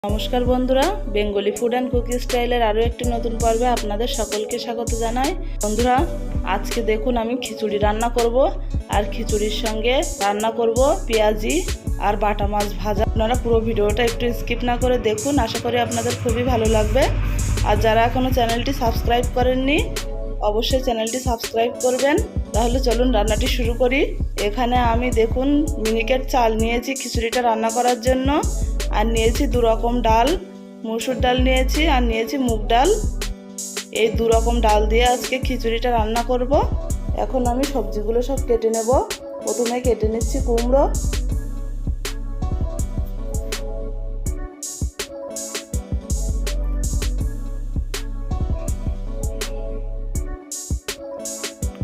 নমস্কার বন্ধুরা, Bengali food and cookie স্টাইলের আরও একটি নতুন পর্বে আপনাদের সকলকে স্বাগত জানাই। বন্ধুরা, আজকে দেখুন আমি খিচুড়ি রান্না করব, আর খিচুড়ির সঙ্গে রান্না করব পেঁয়াজি আর বাটা মাছ ভাজা। আপনারা পুরো ভিডিওটা একটু স্কিপ না করে দেখুন, আশা করি আপনাদের খুবই ভালো লাগবে। আর যারা এখনও চ্যানেলটি সাবস্ক্রাইব করেননি, অবশ্যই চ্যানেলটি সাবস্ক্রাইব করবেন। তাহলে চলুন রান্নাটি শুরু করি। এখানে আমি দেখুন মিনিকেট চাল নিয়েছি খিচুড়িটা রান্না করার জন্য, আর নিয়েছি দু রকম ডাল, মসুর ডাল নিয়েছি আর নিয়েছি মুগ ডাল। এই দু রকম ডাল দিয়ে আজকে খিচুড়িটা রান্না করব। এখন আমি সবজিগুলো সব কেটে নেব। প্রথমে কেটে নিচ্ছি কুমড়ো।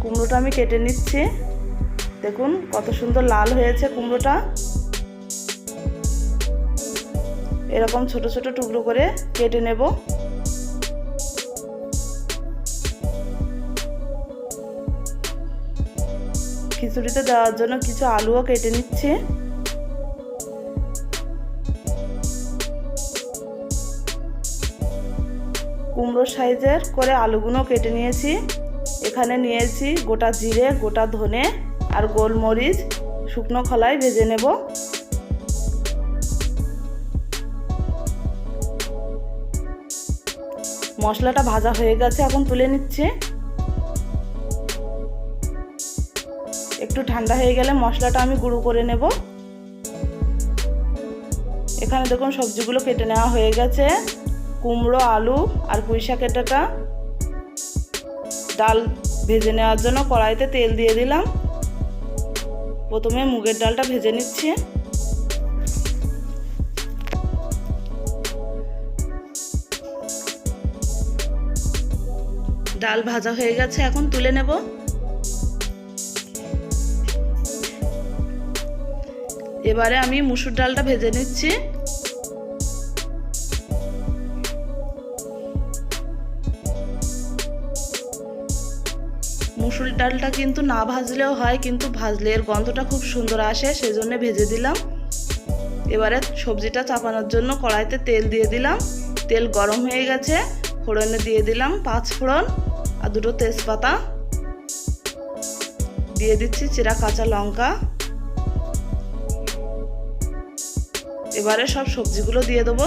কুমড়োটা আমি কেটে নিচ্ছি। দেখুন কত সুন্দর লাল হয়েছে কুমড়োটা। এরকম ছোট ছোট টুকরো করে কেটে নেব। খিচুড়িতে দেওয়ার জন্য কিছু আলুও কেটে নিচ্ছি। কুমড়ো সাইজের করে আলুগুলো কেটে নিয়েছি। এখানে নিয়েছি গোটা জিরে, গোটা ধনে আর গোলমরিচ শুকনো খোলায় ভেজে নেব। মশলাটা ভাজা হয়ে গেছে, এখন তুলে নিচ্ছি। একটু ঠান্ডা হয়ে গেলে মশলাটা আমি গুঁড়ো করে নেব। এখানে দেখুন সবজিগুলো কেটে নেওয়া হয়ে গেছে। কুমড়ো, আলু আর পুঁই শাকের ডাঁটা। ডাল ভেজে নেওয়ার জন্য কড়াইতে তেল দিয়ে দিলাম। প্রথমে মুগের ডালটা ভেজে নিচ্ছি। ডাল ভাজা হয়ে গেছে, এখন তুলে নেব। এবারে আমি মুসুর ডালটা ভেজে নিচ্ছি। মুসুর ডালটা কিন্তু না ভাজলেও হয়, কিন্তু ভাজলে এর গন্ধটা খুব সুন্দর আসে, সেজন্য ভেজে দিলাম। এবারে সবজিটা চাপানোর জন্য কড়াইতে তেল দিয়ে দিলাম। তেল গরম হয়ে গেছে, ফোড়নে দিয়ে দিলাম 5 ফোড়ন আর 2টো তেজপাতা। দিয়ে দিচ্ছি চিরা কাঁচা লঙ্কা। এবারে সব সবজিগুলো দিয়ে দেবো।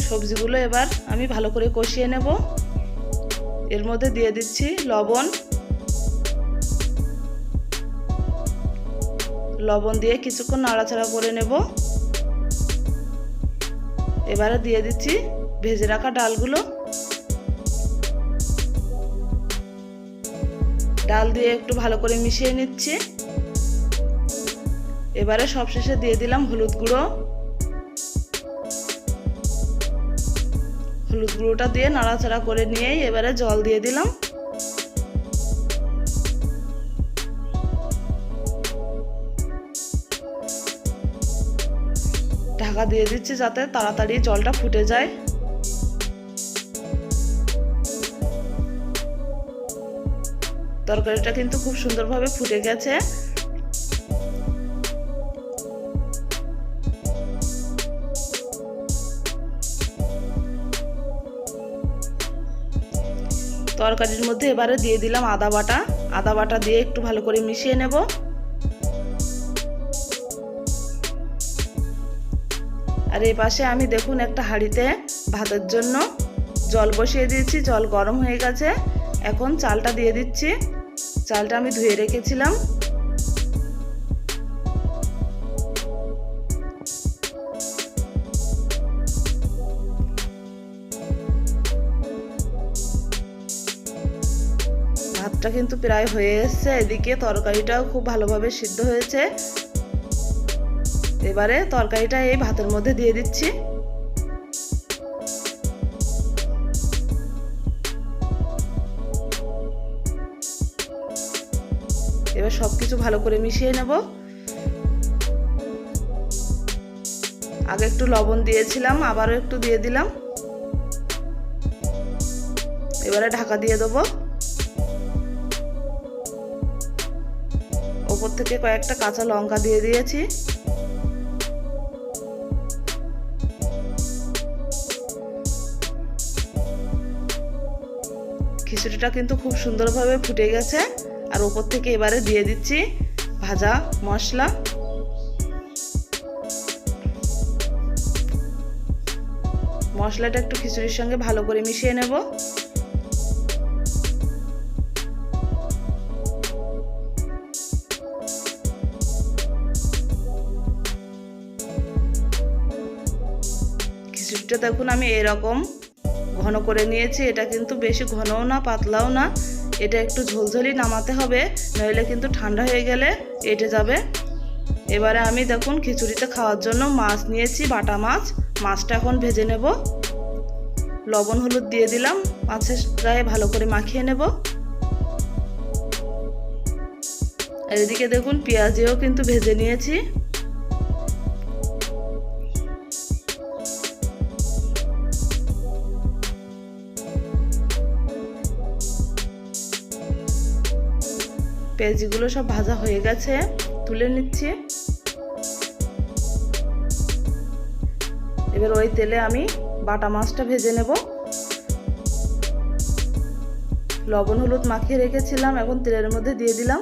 সবজিগুলো এবার আমি ভালো করে কষিয়ে নেব। এর মধ্যে দিয়ে দিচ্ছি লবণ। লবণ দিয়ে কিছুক্ষণ নাড়াচাড়া করে নেব। এবারে দিয়ে দিচ্ছি ভেজে রাখা ডালগুলো। ডাল দিয়ে একটু ভালো করে মিশিয়ে নিচ্ছি। এবারে সবশেষে দিয়ে দিলাম হলুদ গুঁড়ো। হলুদ গুঁড়োটা দিয়ে নাড়াচাড়া করে নিয়েই এবারে জল দিয়ে দিলাম। ঢাকা দিয়ে দিচ্ছি যাতে তাড়াতাড়ি জলটা ফুটে যায়। তরকারিটা কিন্তু খুব সুন্দরভাবে ফুটে গেছে। তরকারির মধ্যে এবারে দিয়ে দিলাম আদা বাটা। আদা বাটা দিয়ে একটু ভালো করে মিশিয়ে নেব। আর এই পাশে আমি দেখুন একটা হাঁড়িতে ভাতের জন্য জল বসিয়ে দিয়েছি। জল গরম হয়ে গেছে, এখন চালটা দিয়ে দিচ্ছি। চালটা আমি ধুয়ে রেখেছিলাম। ভাতটা কিন্তু প্রায় হয়ে এসছে। এদিকে তরকারিটাও খুব ভালোভাবে সিদ্ধ হয়েছে। এবারে তরকারিটা এই ভাতের মধ্যে দিয়ে দিচ্ছি। এবার সব কিছু ভালো করে মিশিয়ে নেব। আগে একটু লবণ দিয়েছিলাম, আবারও একটু দিয়ে দিলাম। এবারে ঢাকা দিয়ে দেবো। ওপর থেকে কয়েকটা কাঁচা লঙ্কা দিয়ে দিয়েছি। খিচুড়িটা কিন্তু খুব সুন্দরভাবে ফুটে গেছে। আর ওপর থেকে এবারে দিয়ে দিচ্ছি ভাজা মশলা। মশলাটা একটু খিচুড়ির সঙ্গে ভালো করে মিশিয়ে নেব। খিচুড়িটা দেখুন আমি এরকম ঘন করে নিয়েছি। এটা কিন্তু বেশি ঘনও না পাতলাও না, এটা একটু ঝোলঝোলি নামাতে হবে, নইলে কিন্তু ঠান্ডা হয়ে গেলে এঁটে যাবে। এবারে আমি দেখুন খিচুড়িতে খাওয়ার জন্য মাছ নিয়েছি, বাটা মাছ। মাছটা এখন ভেজে নেব। লবণ হলুদ দিয়ে দিলাম, মাছের গায়ে ভালো করে মাখিয়ে নেব। আর এদিকে দেখুন পেঁয়াজিও কিন্তু ভেজে নিয়েছি। পেঁয়াজিগুলো সব ভাজা হয়ে গেছে, তুলে নিচ্ছি। এবার ওই তেলে আমি বাটা মাছটা ভেজে নেব। লবণ হলুদ মাখিয়ে রেখেছিলাম, এখন তেলের মধ্যে দিয়ে দিলাম।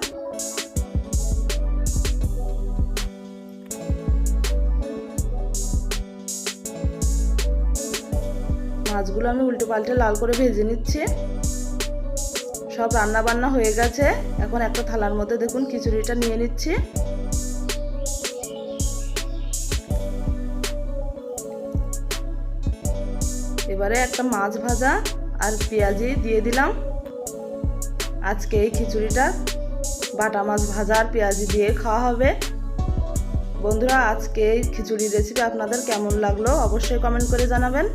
মাছগুলো আমি উল্টে পাল্টে লাল করে ভেজে নিচ্ছি। সব রান্না বান্না হয়ে গেছে। এখন একটা থালার মধ্যে দেখুন খিচুড়িটা নিয়ে নিচ্ছি। এবারে একটা মাছ ভাজা আর পেঁয়াজি দিয়ে দিলাম। আজকে এই খিচুড়িটা বাটা মাছ ভাজা আর পেঁয়াজি দিয়ে খাওয়া হবে। বন্ধুরা, আজকে এই খিচুড়ি রেসিপি আপনাদের কেমন লাগলো অবশ্যই কমেন্ট করে জানাবেন।